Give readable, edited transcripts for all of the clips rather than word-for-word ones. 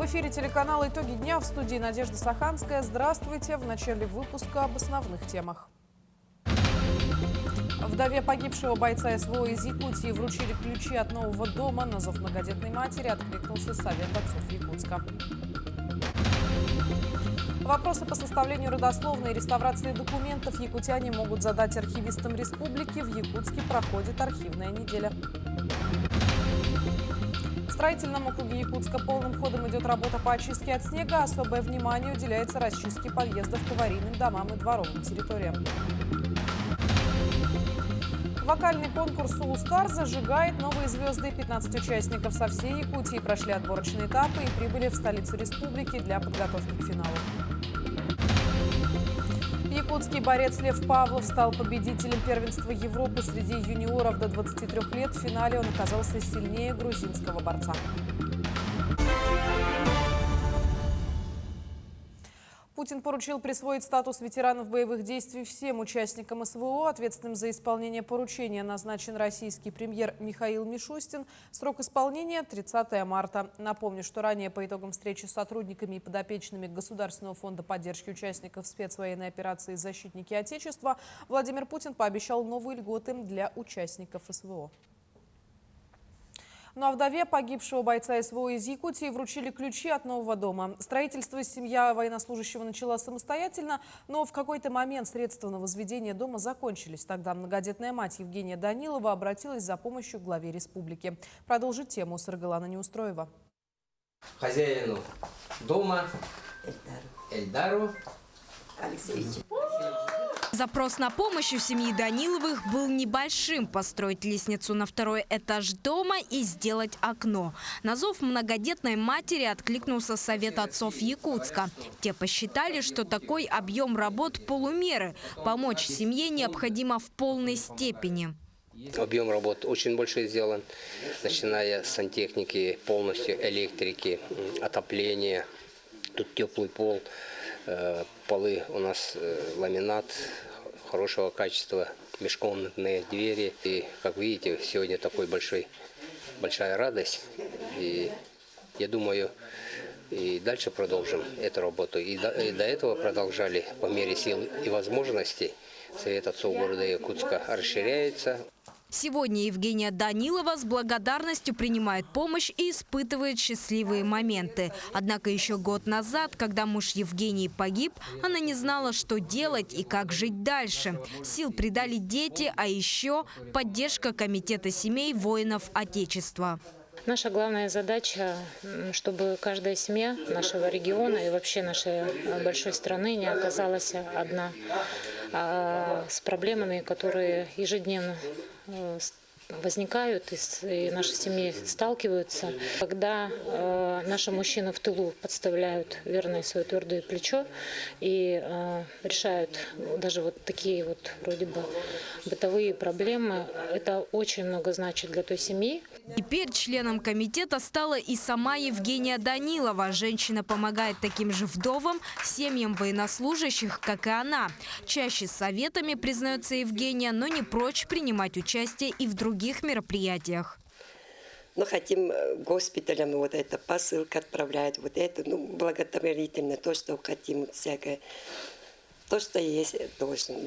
эфире телеканала «Итоги дня», в студии Надежда Саханская. Здравствуйте. В начале выпуска об основных темах. Вдове погибшего бойца СВО из Якутии вручили ключи от нового дома. На зов многодетной матери откликнулся Совет отцов Якутска. Вопросы по составлению родословной и реставрации документов якутяне могут задать архивистам республики. В Якутске проходит архивная неделя. В строительном округе Якутска полным ходом идет работа по очистке от снега. Особое внимание уделяется расчистке подъездов к аварийным домам и дворовым территориям. Вокальный конкурс «Улустар» зажигает новые звезды. 15 участников со всей Якутии прошли отборочные этапы и прибыли в столицу республики для подготовки к финалу. Якутский борец Лев Павлов стал победителем первенства Европы среди юниоров до 23 лет. В финале он оказался сильнее грузинского борца. Путин поручил присвоить статус ветеранов боевых действий всем участникам СВО. Ответственным за исполнение поручения назначен российский премьер Михаил Мишустин. Срок исполнения – 30 марта. Напомню, что ранее по итогам встречи с сотрудниками и подопечными Государственного фонда поддержки участников спецвоенной операции «Защитники Отечества» Владимир Путин пообещал новые льготы для участников СВО. Ну а вдове погибшего бойца СВО из Якутии вручили ключи от нового дома. Строительство семья военнослужащего начала самостоятельно, но в какой-то момент средства на возведение дома закончились. Тогда многодетная мать Евгения Данилова обратилась за помощью к главе республики. Продолжит тему Саргалана Неустроева. Хозяину дома Эльдару Алексеевичу. Запрос на помощь у семьи Даниловых был небольшим – построить лестницу на второй этаж дома и сделать окно. На зов многодетной матери откликнулся Совет отцов Якутска. Те посчитали, что такой объем работ – полумеры. Помочь семье необходимо в полной степени. Объем работ очень большой сделан, начиная с сантехники, полностью электрики, отопления. Тут теплый пол, полы у нас ламинат хорошего качества, межкомнатные двери. И, как видите, сегодня такой большая радость. И я думаю, и дальше продолжим эту работу. И до этого продолжали по мере сил и возможностей. Совет отцов города Якутска расширяется. Сегодня Евгения Данилова с благодарностью принимает помощь и испытывает счастливые моменты. Однако еще год назад, когда муж Евгении погиб, она не знала, что делать и как жить дальше. Сил придали дети, а еще поддержка комитета семей воинов Отечества. Наша главная задача, чтобы каждая семья нашего региона и вообще нашей большой страны не оказалась одна с проблемами, которые ежедневно возникают, и наши семьи сталкиваются. Когда наши мужчины в тылу подставляют верное свое твердое плечо и решают даже вот такие вот вроде бы бытовые проблемы, это очень много значит для той семьи. Теперь членом комитета стала и сама Евгения Данилова. Женщина помогает таким же вдовам, семьям военнослужащих, как и она. Чаще с советами, признается Евгения, но не прочь принимать участие и в других мероприятиях. Но хотим госпиталям вот это посылка отправлять, вот это, благотворительно, то, что хотим, всякое, то, что есть,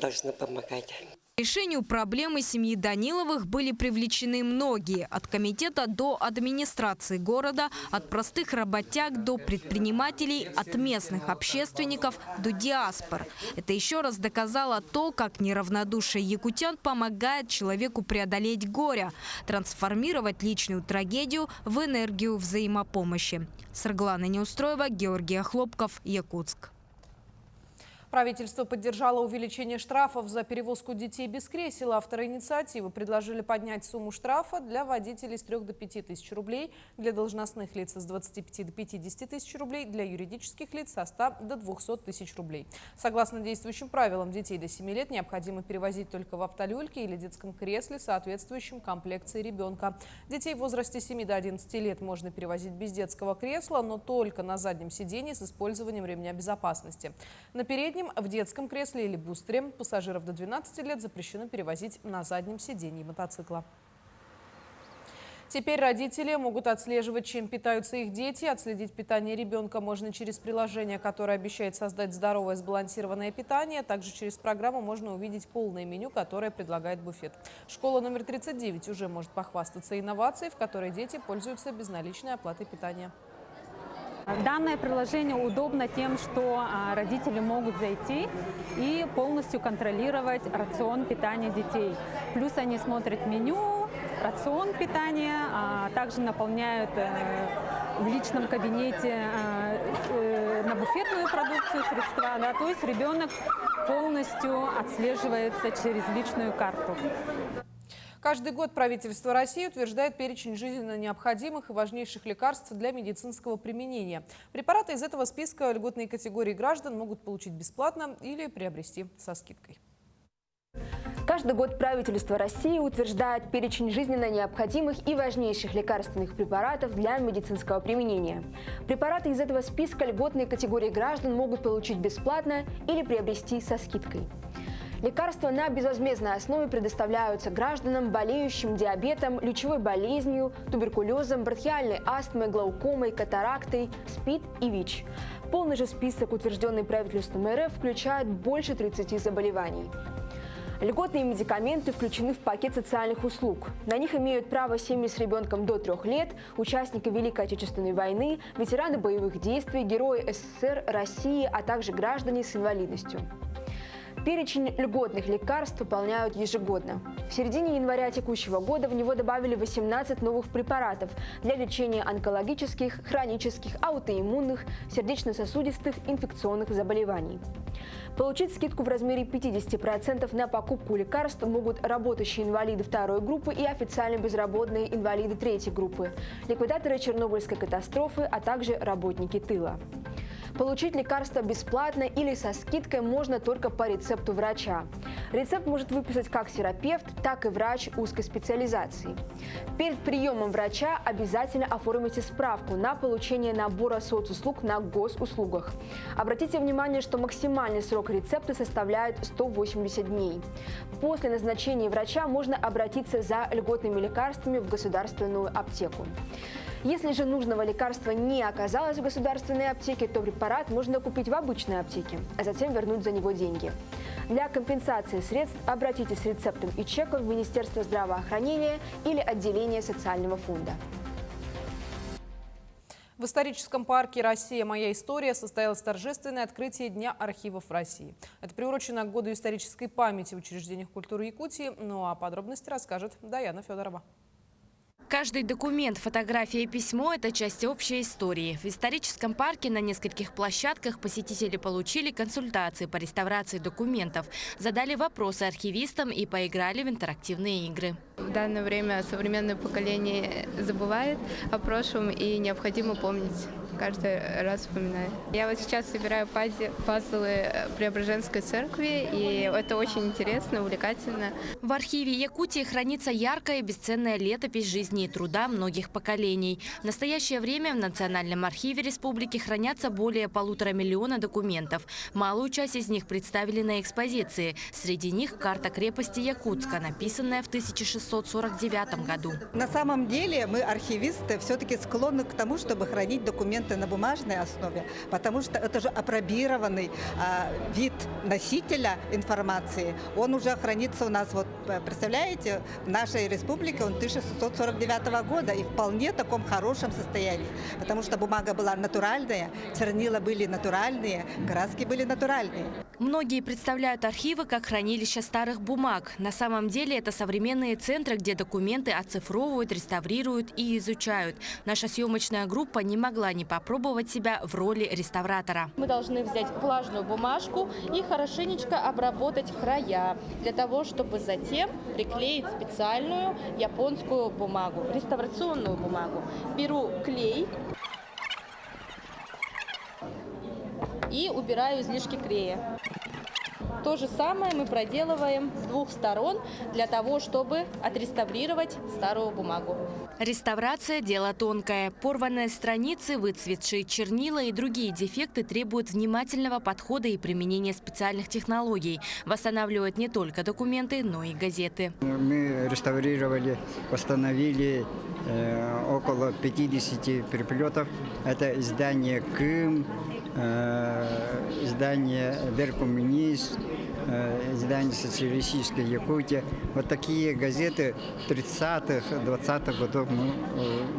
должно помогать. К решению проблемы семьи Даниловых были привлечены многие. От комитета до администрации города, от простых работяг до предпринимателей, от местных общественников до диаспор. Это еще раз доказало то, как неравнодушие якутян помогает человеку преодолеть горе, трансформировать личную трагедию в энергию взаимопомощи. Саргалана Неустроева, Георгий Хлопков, Якутск. Правительство поддержало увеличение штрафов за перевозку детей без кресел. Авторы инициативы предложили поднять сумму штрафа для водителей с 3 до 5 тысяч рублей, для должностных лиц с 25 до 50 тысяч рублей, для юридических лиц со 100 до 200 тысяч рублей. Согласно действующим правилам, детей до 7 лет необходимо перевозить только в автолюльке или детском кресле, соответствующем комплекции ребенка. Детей в возрасте 7 до 11 лет можно перевозить без детского кресла, но только на заднем сидении с использованием ремня безопасности. На переднем, в детском кресле или бустере пассажиров до 12 лет запрещено перевозить на заднем сидении мотоцикла. Теперь родители могут отслеживать, чем питаются их дети. Отследить питание ребенка можно через приложение, которое обещает создать здоровое сбалансированное питание. Также через программу можно увидеть полное меню, которое предлагает буфет. Школа номер 39 уже может похвастаться инновацией, в которой дети пользуются безналичной оплатой питания. Данное приложение удобно тем, что родители могут зайти и полностью контролировать рацион питания детей. Плюс они смотрят меню, рацион питания, а также наполняют в личном кабинете на буфетную продукцию средства. Да, то есть ребенок полностью отслеживается через личную карту. Каждый год правительство России утверждает перечень жизненно необходимых и важнейших лекарств для медицинского применения. Препараты из этого списка льготные категории граждан могут получить бесплатно или приобрести со скидкой. Каждый год правительство России утверждает перечень жизненно необходимых и важнейших лекарственных препаратов для медицинского применения. Препараты из этого списка льготные категории граждан могут получить бесплатно или приобрести со скидкой. Лекарства на безвозмездной основе предоставляются гражданам, болеющим диабетом, лучевой болезнью, туберкулезом, бронхиальной астмой, глаукомой, катарактой, СПИД и ВИЧ. Полный же список, утвержденный правительством РФ, включает больше 30 заболеваний. Льготные медикаменты включены в пакет социальных услуг. На них имеют право семьи с ребенком до 3 лет, участники Великой Отечественной войны, ветераны боевых действий, герои СССР, России, а также граждане с инвалидностью. Перечень льготных лекарств выполняют ежегодно. В середине января текущего года в него добавили 18 новых препаратов для лечения онкологических, хронических, аутоиммунных, сердечно-сосудистых, инфекционных заболеваний. Получить скидку в размере 50% на покупку лекарств могут работающие инвалиды 2-й группы и официально безработные инвалиды 3-й группы, ликвидаторы Чернобыльской катастрофы, а также работники тыла. Получить лекарство бесплатно или со скидкой можно только по рецепту врача. Рецепт может выписать как терапевт, так и врач узкой специализации. Перед приемом врача обязательно оформите справку на получение набора соцуслуг на госуслугах. Обратите внимание, что максимальный срок рецепта составляет 180 дней. После назначения врача можно обратиться за льготными лекарствами в государственную аптеку. Если же нужного лекарства не оказалось в государственной аптеке, то препарат можно купить в обычной аптеке, а затем вернуть за него деньги. Для компенсации средств обратитесь с рецептом и чеком в Министерство здравоохранения или отделение социального фонда. В историческом парке «Россия. Моя история» состоялось торжественное открытие Дня архивов России. Это приурочено к году исторической памяти в учреждениях культуры Якутии. Ну а подробности расскажет Даяна Федорова. Каждый документ, фотография и письмо – это часть общей истории. В историческом парке на нескольких площадках посетители получили консультации по реставрации документов, задали вопросы архивистам и поиграли в интерактивные игры. В данное время современное поколение забывает о прошлом, и необходимо помнить, каждый раз вспоминая. Я вот сейчас собираю пазлы Преображенской церкви, и это очень интересно, увлекательно. В архиве Якутии хранится яркая и бесценная летопись жизни и труда многих поколений. В настоящее время в Национальном архиве республики хранятся более 1,5 миллиона документов. Малую часть из них представили на экспозиции. Среди них карта крепости Якутска, написанная в 1649 году. На самом деле мы, архивисты, все-таки склонны к тому, чтобы хранить документы на бумажной основе, потому что это же апробированный вид носителя информации. Он уже хранится у нас, вот представляете, в нашей республике он 1649 года и вполне в таком хорошем состоянии, потому что бумага была натуральная, чернила были натуральные, краски были натуральные. Многие представляют архивы как хранилище старых бумаг. На самом деле это современные центры, где документы оцифровывают, реставрируют и изучают. Наша съемочная группа не могла не попробовать себя в роли реставратора. Мы должны взять влажную бумажку и хорошенечко обработать края, для того, чтобы затем приклеить специальную японскую бумагу, реставрационную бумагу. Беру клей и убираю излишки клея. То же самое мы проделываем с двух сторон для того, чтобы отреставрировать старую бумагу. Реставрация – дело тонкое. Порванные страницы, выцветшие чернила и другие дефекты требуют внимательного подхода и применения специальных технологий. Восстанавливают не только документы, но и газеты. Мы реставрировали, восстановили около 50 переплетов. Это издание «Кым», издание «Веркоммунист», издание «Социалистическая Якутия». Вот такие газеты 30-х, 20-х годов мы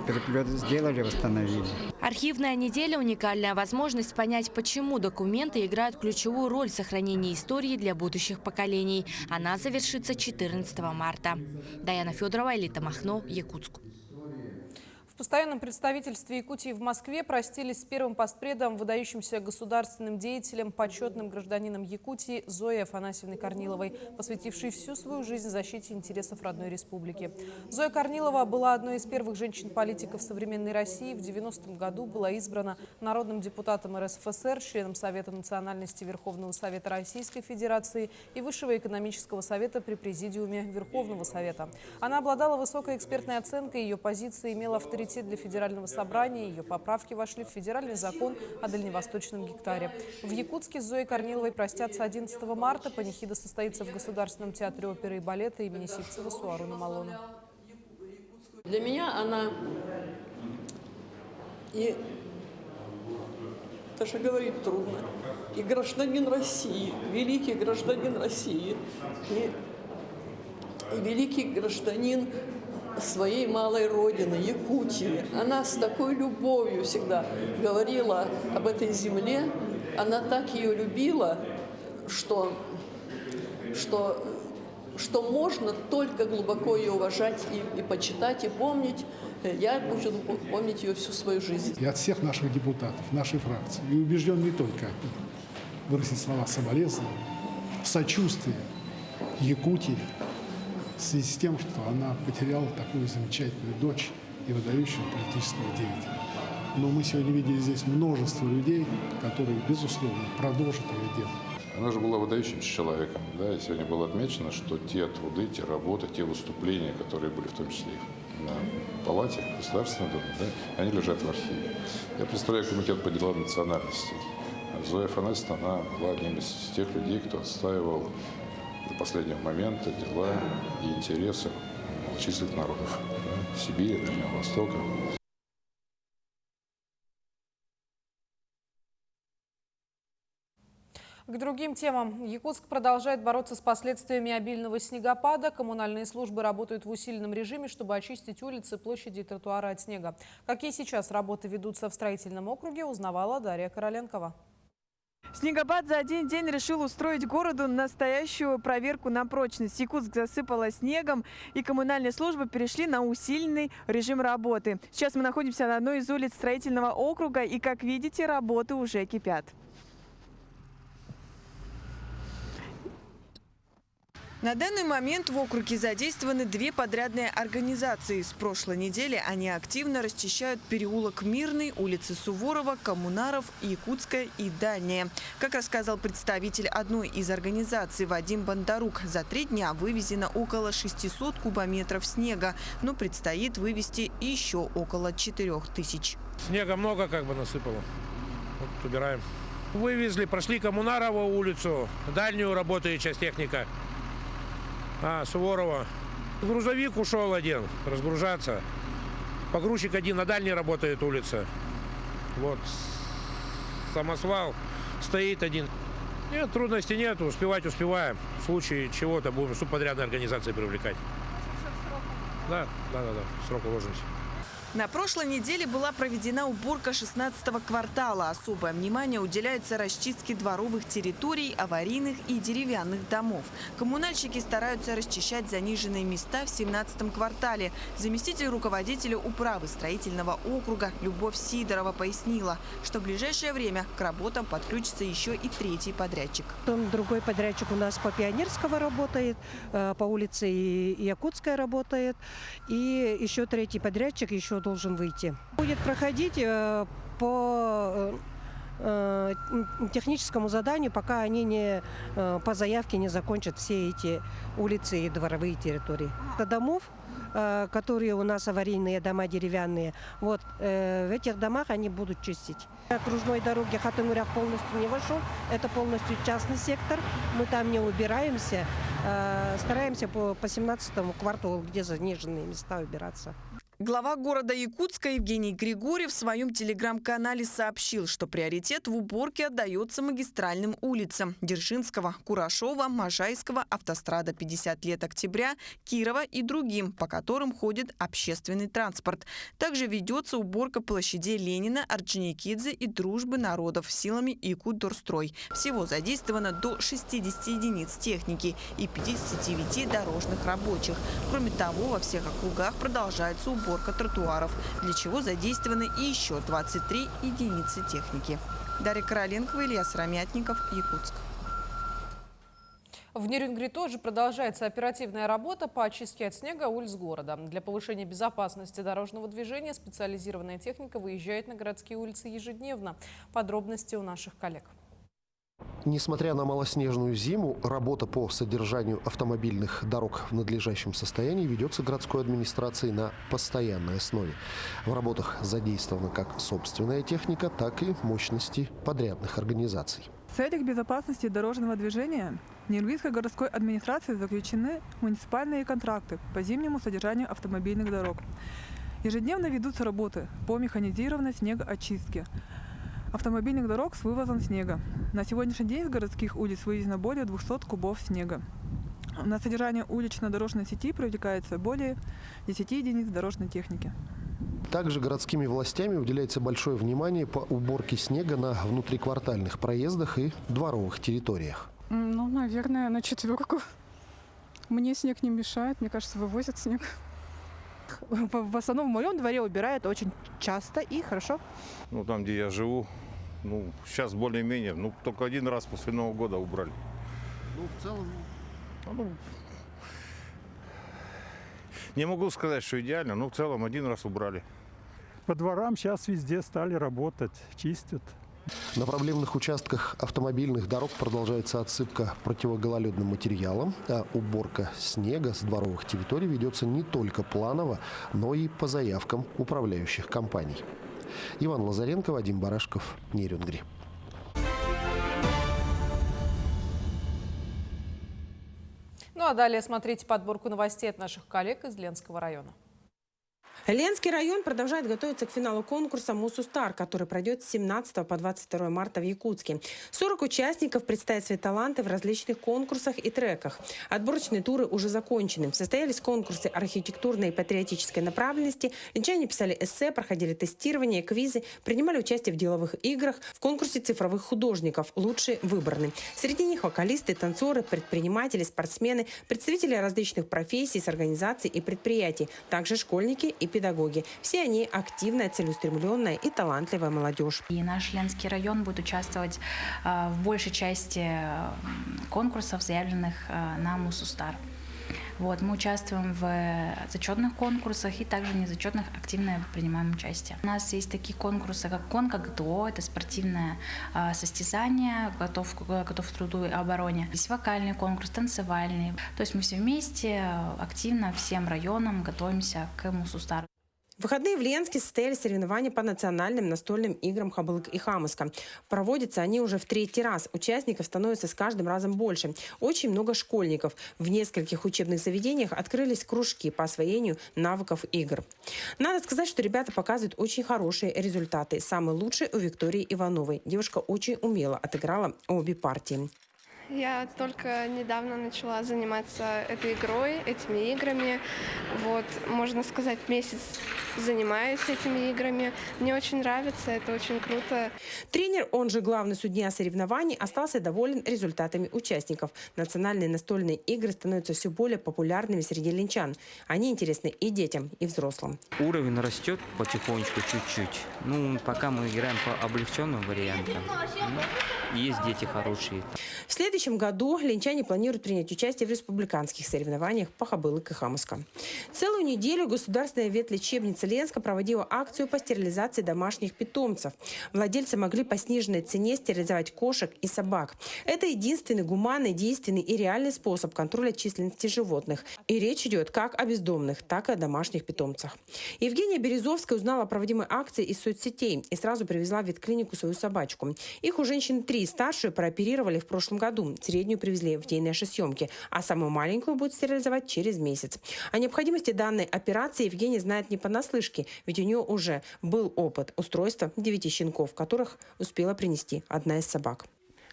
переплет сделали, восстановили. Архивная неделя – уникальная возможность понять, почему документы играют ключевую роль в сохранении истории для будущих поколений. Она завершится 14 марта. Даяна Федорова, Элита Махно, Якутск. В постоянном представительстве Якутии в Москве простились с первым постпредом, выдающимся государственным деятелем, почетным гражданином Якутии Зоей Афанасьевной Корниловой, посвятившей всю свою жизнь защите интересов родной республики. Зоя Корнилова была одной из первых женщин-политиков современной России. В 90-м году была избрана народным депутатом РСФСР, членом Совета национальности Верховного Совета Российской Федерации и Высшего экономического совета при Президиуме Верховного Совета. Она обладала высокой экспертной оценкой, ее позиция имела авторитет для Федерального собрания. Ее поправки вошли в федеральный закон о дальневосточном гектаре. В Якутске с Зоей Корниловой простятся 11 марта. Панихида состоится в Государственном театре оперы и балета имени Сивцева Суаруна Малона. Для меня она и даже говорить трудно. И гражданин России, великий гражданин России, и великий гражданин своей малой родины, Якутии. Она с такой любовью всегда говорила об этой земле. Она так ее любила, что можно только глубоко ее уважать и почитать, и помнить. Я буду помнить ее всю свою жизнь. И от всех наших депутатов, нашей фракции, и убежден не только от них, выразить слова соболезнования, сочувствия Якутии, в связи с тем, что она потеряла такую замечательную дочь и выдающего политического деятеля. Но мы сегодня видели здесь множество людей, которые, безусловно, продолжат ее дело. Она же была выдающимся человеком. Да? И сегодня было отмечено, что те труды, те работы, те выступления, которые были в том числе на Палате Государственной Думы, да, они лежат в архиве. Я представляю комитет по делам национальностей. Зоя Афанасьевна, она была одним из тех людей, кто отстаивал до последнего момента дела и интересы малочисленных народов, да, Сибири, Дальнего Востока. К другим темам. Якутск продолжает бороться с последствиями обильного снегопада. Коммунальные службы работают в усиленном режиме, чтобы очистить улицы, площади и тротуары от снега. Какие сейчас работы ведутся в строительном округе, узнавала Дарья Короленкова. Снегопад за один день решил устроить городу настоящую проверку на прочность. Якутск засыпало снегом, и коммунальные службы перешли на усиленный режим работы. Сейчас мы находимся на одной из улиц строительного округа, и, как видите, работы уже кипят. На данный момент в округе задействованы две подрядные организации. С прошлой недели они активно расчищают переулок Мирный, улицы Суворова, Коммунаров, Якутская и Дальняя. Как рассказал представитель одной из организаций Вадим Бондарук, за 3 дня вывезено около 600 кубометров снега, но предстоит вывести еще около 4000. Снега много насыпало. Вот убираем. Вывезли, прошли Коммунарову улицу, Дальнюю работает часть техника. Суворова. Грузовик ушел один разгружаться. Погрузчик один на дальней работает улица. Вот. Самосвал стоит один. Нет, трудностей нет, успевать успеваем. В случае чего-то будем субподрядной организации привлекать. Да, срок уложимся. На прошлой неделе была проведена уборка 16-го квартала. Особое внимание уделяется расчистке дворовых территорий, аварийных и деревянных домов. Коммунальщики стараются расчищать заниженные места в 17-м квартале. Заместитель руководителя управы строительного округа Любовь Сидорова пояснила, что в ближайшее время к работам подключится еще и 3-й подрядчик. Другой подрядчик у нас по Пионерского работает, по улице Якутская работает. И еще 3-й подрядчик еще должен выйти. Будет проходить по техническому заданию, пока они по заявке не закончат все эти улицы и дворовые территории. До домов которые у нас аварийные дома деревянные. Вот в этих домах они будут чистить. Окружной дороги Хатымуряк полностью не вошел. Это полностью частный сектор. Мы там не убираемся. Стараемся по 17-му кварталу, где заниженные места, убираться. Глава города Якутска Евгений Григорьев в своем телеграм-канале сообщил, что приоритет в уборке отдается магистральным улицам – Дзержинского, Курашова, Можайского, автострада 50 лет октября, Кирова и другим, по которым ходит общественный транспорт. Также ведется уборка площадей Ленина, Орджоникидзе и Дружбы народов силами Якутдорстрой. Всего задействовано до 60 единиц техники и 59 дорожных рабочих. Кроме того, во всех округах продолжается уборка тротуаров, для чего задействованы и еще 23 единицы техники. Дарья Короленкова, Илья Сыромятников, Якутск. В Нерюнгри тоже продолжается оперативная работа по очистке от снега улиц города. Для повышения безопасности дорожного движения специализированная техника выезжает на городские улицы ежедневно. Подробности у наших коллег. Несмотря на малоснежную зиму, работа по содержанию автомобильных дорог в надлежащем состоянии ведется городской администрацией на постоянной основе. В работах задействована как собственная техника, так и мощности подрядных организаций. В целях безопасности дорожного движения в Нерюнгрийской городской администрации заключены муниципальные контракты по зимнему содержанию автомобильных дорог. Ежедневно ведутся работы по механизированной снегоочистке автомобильных дорог с вывозом снега. На сегодняшний день с городских улиц вывезено более 200 кубов снега. На содержание улично-дорожной сети привлекается более 10 единиц дорожной техники. Также городскими властями уделяется большое внимание по уборке снега на внутриквартальных проездах и дворовых территориях. Ну, наверное, на 4. Мне снег не мешает, мне кажется, вывозят снег. В основном в моем дворе убирают очень часто и хорошо. Ну, там, где я живу, сейчас более-менее, только один раз после Нового года убрали. В целом... Не могу сказать, что идеально, но в целом один раз убрали. По дворам сейчас везде стали работать, чистят. На проблемных участках автомобильных дорог продолжается отсыпка противогололедным материалом, а уборка снега с дворовых территорий ведется не только планово, но и по заявкам управляющих компаний. Иван Лазаренко, Вадим Барашков, Нерюнгри. Ну а далее смотрите подборку новостей от наших коллег из Ленского района. Ленский район продолжает готовиться к финалу конкурса «Мусустар», который пройдет с 17 по 22 марта в Якутске. 40 участников представят свои таланты в различных конкурсах и треках. Отборочные туры уже закончены. Состоялись конкурсы архитектурной и патриотической направленности. Ленчане писали эссе, проходили тестирование, квизы, принимали участие в деловых играх. В конкурсе цифровых художников лучшие выбраны. Среди них вокалисты, танцоры, предприниматели, спортсмены, представители различных профессий, с организаций и предприятий, также школьники и педагоги. Все они активная, целеустремленная и талантливая молодежь. И наш Ленский район будет участвовать в большей части конкурсов, заявленных на Мусустар. Мы участвуем в зачетных конкурсах и также незачетных активно принимаем участие. У нас есть такие конкурсы, как «Конка ГТО», это спортивное состязание, готов к труду и обороне. Есть вокальный конкурс, танцевальный. То есть мы все вместе активно всем районам готовимся к Мусустару. В выходные в Ленске состоялись соревнования по национальным настольным играм Хабылык и Хамыска. Проводятся они уже в 3-й раз. Участников становится с каждым разом больше. Очень много школьников. В нескольких учебных заведениях открылись кружки по освоению навыков игр. Надо сказать, что ребята показывают очень хорошие результаты. Самый лучший у Виктории Ивановой. Девушка очень умело отыграла обе партии. Я только недавно начала заниматься этой игрой, этими играми. Можно сказать, месяц занимаюсь этими играми. Мне очень нравится, это очень круто. Тренер, он же главный судья соревнований, остался доволен результатами участников. Национальные настольные игры становятся все более популярными среди ленчан. Они интересны и детям, и взрослым. Уровень растет потихонечку, чуть-чуть. Пока мы играем по облегченным вариантам. и есть дети хорошие. В следующем году ленчане планируют принять участие в республиканских соревнованиях по Хабылык и Хамуска. Целую неделю государственная ветлечебница Ленска проводила акцию по стерилизации домашних питомцев. Владельцы могли по сниженной цене стерилизовать кошек и собак. Это единственный гуманный, действенный и реальный способ контроля численности животных. И речь идет как о бездомных, так и о домашних питомцах. Евгения Березовская узнала о проводимой акции из соцсетей и сразу привезла в ветклинику свою собачку. Их у женщин 3, старшую прооперировали в прошлом году, среднюю привезли в день нашей съемки, а самую маленькую будут стерилизовать через месяц. О необходимости данной операции Евгения знает не понаслышке, ведь у нее уже был опыт устройства 9 щенков, которых успела принести одна из собак.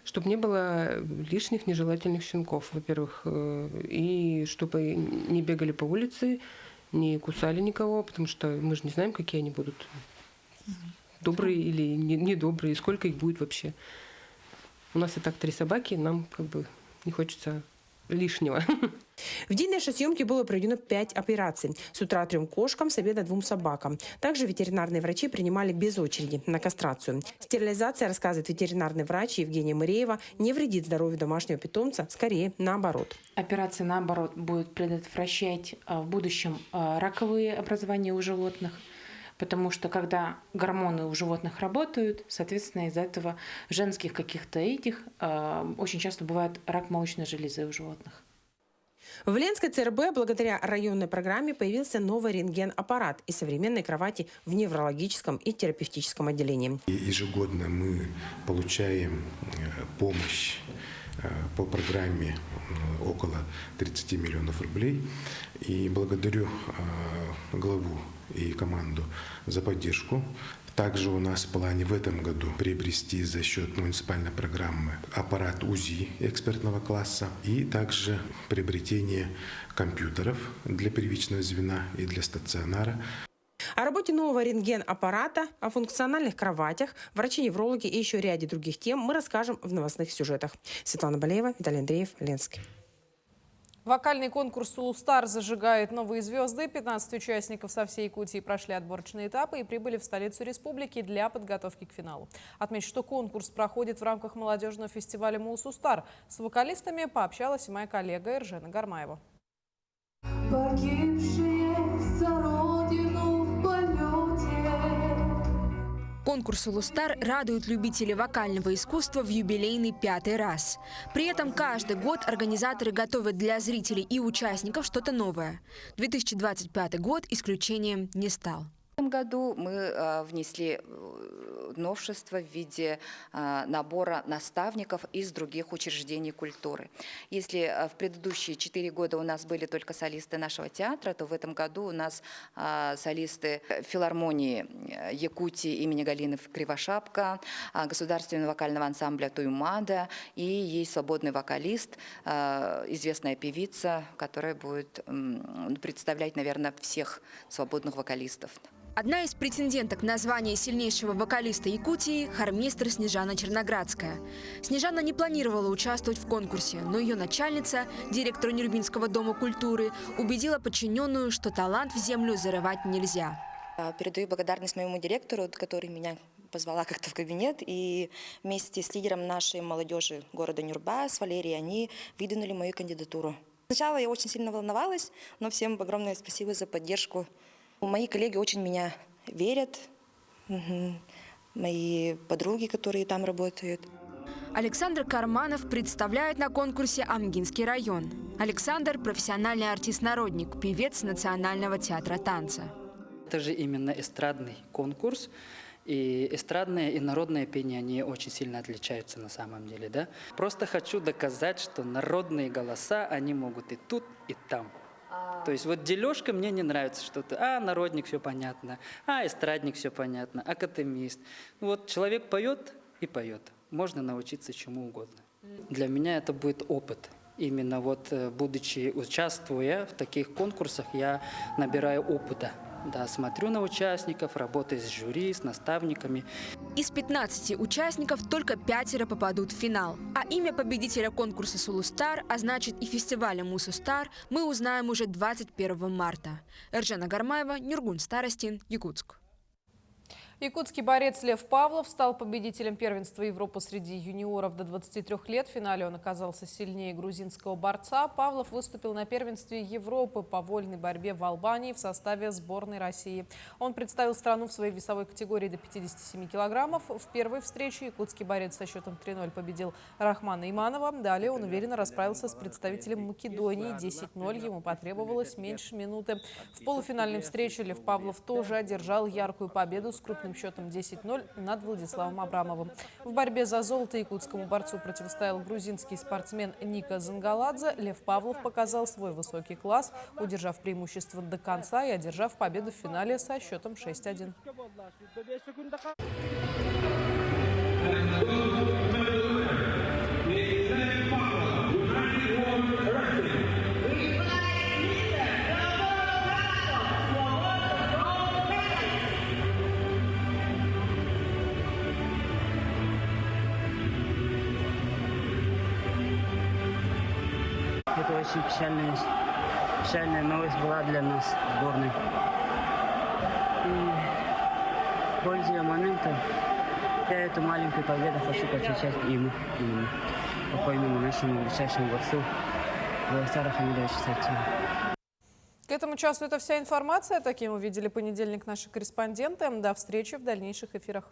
Чтобы не было лишних нежелательных щенков, во-первых, и чтобы не бегали по улице, не кусали никого, потому что мы же не знаем, какие они будут, добрые или недобрые, и сколько их будет вообще. У нас и так 3 собаки, нам как бы не хочется лишнего. В день нашей съемки было проведено 5 операций. С утра 3 кошкам, с обеда 2 собакам. Также ветеринарные врачи принимали без очереди на кастрацию. Стерилизация, рассказывает ветеринарный врач Евгения Мыреева, не вредит здоровью домашнего питомца, скорее наоборот. Операция, наоборот, будет предотвращать в будущем раковые образования у животных, потому что когда гормоны у животных работают, соответственно, из-за этого женских каких-то очень часто бывает рак молочной железы у животных. В Ленской ЦРБ благодаря районной программе появился новый рентген-аппарат и современные кровати в неврологическом и терапевтическом отделении. Ежегодно мы получаем помощь по программе около 30 миллионов рублей. И благодарю главу и команду за поддержку. Также у нас в плане в этом году приобрести за счет муниципальной программы аппарат УЗИ экспертного класса и также приобретение компьютеров для первичного звена и для стационара. О работе нового рентген-аппарата, о функциональных кроватях, врачи-неврологи и еще ряде других тем мы расскажем в новостных сюжетах. Светлана Балеева, Виталий Андреев, Ленский. Вокальный конкурс «Сулустар» зажигает новые звезды. 15 участников со всей Якутии прошли отборочные этапы и прибыли в столицу республики для подготовки к финалу. Отмечу, что конкурс проходит в рамках молодежного фестиваля «Сулустар». С вокалистами пообщалась и моя коллега Эржена Гармаева. Конкурс «Сулустар» радует любителей вокального искусства в юбилейный 5-й раз. При этом каждый год организаторы готовят для зрителей и участников что-то новое. 2025 год исключением не стал. В этом году мы внесли новшество в виде набора наставников из других учреждений культуры. Если в предыдущие 4 года у нас были только солисты нашего театра, то в этом году у нас солисты филармонии Якутии имени Галины Кривошапка, государственного вокального ансамбля Туймада и есть свободный вокалист, известная певица, которая будет представлять, наверное, всех свободных вокалистов. Одна из претенденток на звание сильнейшего вокалиста Якутии – хормейстер Снежана Черноградская. Снежана не планировала участвовать в конкурсе, но ее начальница, директор Нюрбинского дома культуры, убедила подчиненную, что талант в землю зарывать нельзя. Передаю благодарность моему директору, который меня позвала как-то в кабинет, и вместе с лидером нашей молодежи города Нюрба, с Валерией, они выдвинули мою кандидатуру. Сначала я очень сильно волновалась, но всем огромное спасибо за поддержку. Мои коллеги очень меня верят, мои подруги, которые там работают. Александр Карманов представляет на конкурсе Амгинский район. Александр – профессиональный артист-народник, певец Национального театра танца. Это же именно эстрадный конкурс. И эстрадное и народное пение, они очень сильно отличаются на самом деле. Да? Просто хочу доказать, что народные голоса, они могут и тут, и там. То есть вот дележка мне не нравится что-то. Народник, все понятно. Эстрадник, все понятно. Академист. Вот человек поет и поет. Можно научиться чему угодно. Для меня это будет опыт. Именно вот участвуя в таких конкурсах, я набираю опыта. Да, смотрю на участников, работаю с жюри, с наставниками. Из 15 участников только 5 попадут в финал. А имя победителя конкурса «Сулустар», а значит и фестиваля «Мусустар», мы узнаем уже 21 марта. Эржена Гармаева, Нюргун Старостин, Якутск. Якутский борец Лев Павлов стал победителем первенства Европы среди юниоров до 23 лет. В финале он оказался сильнее грузинского борца. Павлов выступил на первенстве Европы по вольной борьбе в Албании в составе сборной России. Он представил страну в своей весовой категории до 57 килограммов. В первой встрече якутский борец со счетом 3-0 победил Рахмана Иманова. Далее он уверенно расправился с представителем Македонии 10-0. Ему потребовалось меньше минуты. В полуфинальной встрече Лев Павлов тоже одержал яркую победу с крупным счетом 10-0 над Владиславом Абрамовым. В борьбе за золото якутскому борцу противостоял грузинский спортсмен Ника Зангаладзе. Лев Павлов показал свой высокий класс, удержав преимущество до конца и одержав победу в финале со счетом 6-1. Это очень печальная новость была для нас, сборной. И, пользуясь моментом, я эту маленькую победу хочу посвящать ему, покойному нашему величайшему борцу Владиславу Хамидовичу Сайтину. К этому часу это вся информация. Таким увидели понедельник наши корреспонденты. До встречи в дальнейших эфирах.